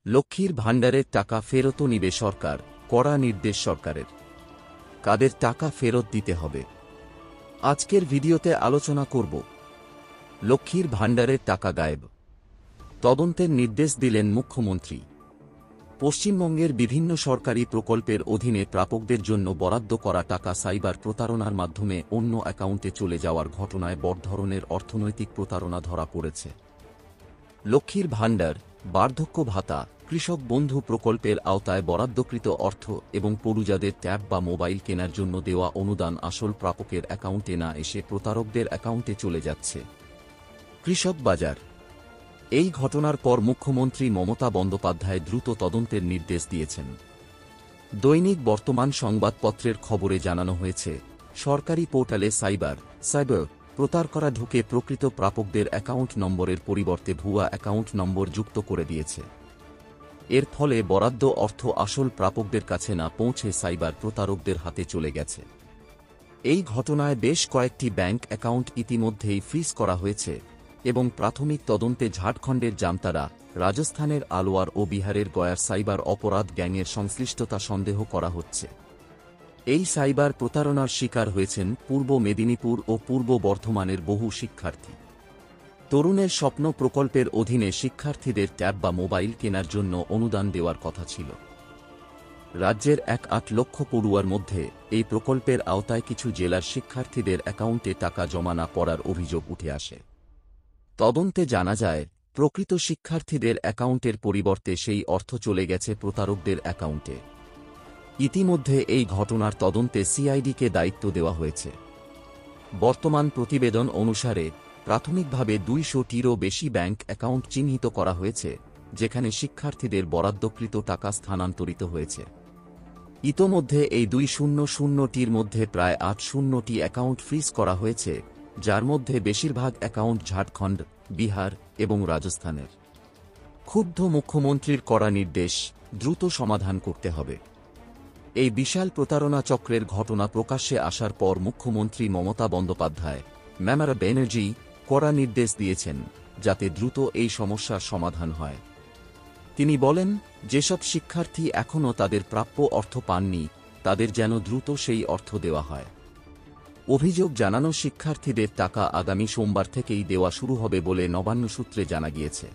লক্ষ্মীর ভাণ্ডারের টাকা ফেরত নিবে সরকার, কড়া নির্দেশ সরকারের। কাদের টাকা ফেরত দিতে হবে আজকের ভিডিওতে আলোচনা করব। লক্ষ্মীর ভাণ্ডারের টাকা গায়েব, তদন্তের নির্দেশ দিলেন মুখ্যমন্ত্রী। পশ্চিমবঙ্গের বিভিন্ন সরকারি প্রকল্পের অধীনে প্রাপকদের জন্য বরাদ্দ করা টাকা সাইবার প্রতারণার মাধ্যমে অন্য অ্যাকাউন্টে চলে যাওয়ার ঘটনায় বড় ধরনের অর্থনৈতিক প্রতারণা ধরা পড়েছে। লক্ষ্মীর ভাণ্ডার, বার্ধক্য ভাতা, কৃষক বন্ধু প্রকল্পের আওতায় বরাদ্দকৃত অর্থ এবং পড়ুয়াদের ট্যাব বা মোবাইল কেনার জন্য দেওয়া অনুদান আসল প্রাপকের অ্যাকাউন্টে না এসে প্রতারকদের অ্যাকাউন্টে চলে যাচ্ছে। কৃষক বাজার, এই ঘটনার পর মুখ্যমন্ত্রী মমতা বন্দ্যোপাধ্যায় দ্রুত তদন্তের নির্দেশ দিয়েছেন। দৈনিক বর্তমান সংবাদপত্রের খবরে জানানো হয়েছে, সরকারি পোর্টালে সাইবার প্রতারকরা ঢুকে প্রকৃত প্রাপকদের অ্যাকাউন্ট নম্বরের পরিবর্তে ভুয়া অ্যাকাউন্ট নম্বর যুক্ত করে দিয়েছে। এর ফলে বরাদ্দ অর্থ আসল প্রাপকদের কাছে না পৌঁছে সাইবার প্রতারকদের হাতে চলে গেছে। এই ঘটনায় বেশ কয়েকটি ব্যাংক অ্যাকাউন্ট ইতিমধ্যেই ফ্রিজ করা হয়েছে এবং প্রাথমিক তদন্তে ঝাড়খণ্ডের জামতারা, রাজস্থানের আলোয়ার ও বিহারের গয়ার সাইবার অপরাধ গ্যাংয়ের সংশ্লিষ্টতা সন্দেহ করা হচ্ছে। এই সাইবার প্রতারণার শিকার হয়েছেন পূর্ব মেদিনীপুর ও পূর্ব বর্ধমানের বহু শিক্ষার্থী। তরুণের স্বপ্ন প্রকল্পের অধীনে শিক্ষার্থীদের ট্যাব বা মোবাইল কেনার জন্য অনুদান দেওয়ার কথা ছিল। রাজ্যের 1.8 লক্ষ পড়ুয়ার মধ্যে এই প্রকল্পের আওতায় কিছু জেলার শিক্ষার্থীদের অ্যাকাউন্টে টাকা জমা না পড়ার অভিযোগ উঠে আসে। তদন্তে জানা যায়, প্রকৃত শিক্ষার্থীদের অ্যাকাউন্টের পরিবর্তে সেই অর্থ চলে গেছে প্রতারকদের অ্যাকাউন্টে। ইতিমধ্যে এই ঘটনার তদন্তে সিআইডিকে দায়িত্ব দেওয়া হয়েছে। বর্তমান প্রতিবেদন অনুসারে প্রাথমিকভাবে 200টিরও বেশি ব্যাংক অ্যাকাউন্ট চিহ্নিত করা হয়েছে, যেখানে শিক্ষার্থীদের বরাদ্দকৃত টাকা স্থানান্তরিত হয়েছে। ইতোমধ্যে এই 200টির মধ্যে প্রায় 800টি অ্যাকাউন্ট ফ্রিজ করা হয়েছে, যার মধ্যে বেশিরভাগ অ্যাকাউন্ট ঝাড়খণ্ড, বিহার এবং রাজস্থানের। ক্ষুব্ধ মুখ্যমন্ত্রীর কড়া নির্দেশ, দ্রুত সমাধান করতে হবে। এই বিশাল প্রতারণা চক্রের ঘটনা প্রকাশ্যে আসার পর মুখ্যমন্ত্রী মমতা বন্দ্যোপাধ্যায়, মমতা ব্যানার্জি কড়া নির্দেশ দিয়েছেন, যাতে দ্রুত এই সমস্যার সমাধান হয়। তিনি বলেন, যেসব শিক্ষার্থী এখনও তাদের প্রাপ্য অর্থ পাননি, তাদের যেন দ্রুত সেই অর্থ দেওয়া হয়। অভিযোগ জানানো শিক্ষার্থীদের টাকা আগামী সোমবার থেকেই দেওয়া শুরু হবে বলে নবান্ন সূত্রে জানা গিয়েছে।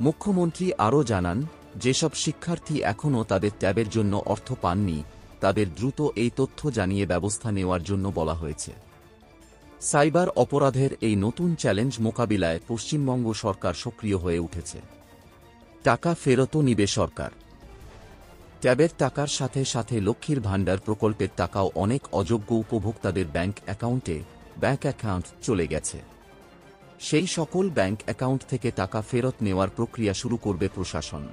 মুখ্যমন্ত্রী আরও জানান, যেসব শিক্ষার্থী এখনও তাদের ট্যাবের জন্য অর্থ পাননি, তাদের দ্রুত এই তথ্য জানিয়ে ব্যবস্থা নেওয়ার জন্য বলা হয়েছে। সাইবার অপরাধের এই নতুন চ্যালেঞ্জ মোকাবিলায় পশ্চিমবঙ্গ সরকার সক্রিয় হয়ে উঠেছে। টাকা ফেরতও নিবে সরকার। ট্যাবের টাকার সাথে সাথে লক্ষ্মীর ভাণ্ডার প্রকল্পের টাকাও অনেক অযোগ্য উপভোক্তাদের ব্যাংক অ্যাকাউন্ট চলে গেছে। সেই সকল ব্যাংক অ্যাকাউন্ট থেকে টাকা ফেরত নেওয়ার প্রক্রিয়া শুরু করবে প্রশাসন।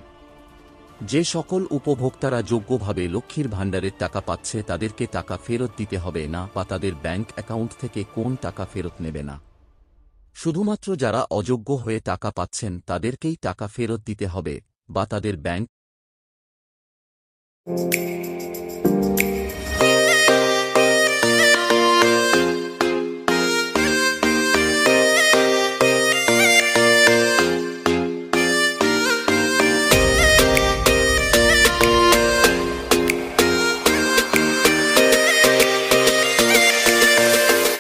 যে সকল উপভোক্তারা যোগ্যভাবে লক্ষ্মীর ভাণ্ডারের টাকা পাচ্ছে তাদেরকে টাকা ফেরত দিতে হবে না, বা তাদের ব্যাংক অ্যাকাউন্ট থেকে কোন টাকা ফেরত নেবে না। শুধুমাত্র যারা অযোগ্য হয়ে টাকা পাচ্ছেন তাদেরকেই টাকা ফেরত দিতে হবে, বা তাদের ব্যাংক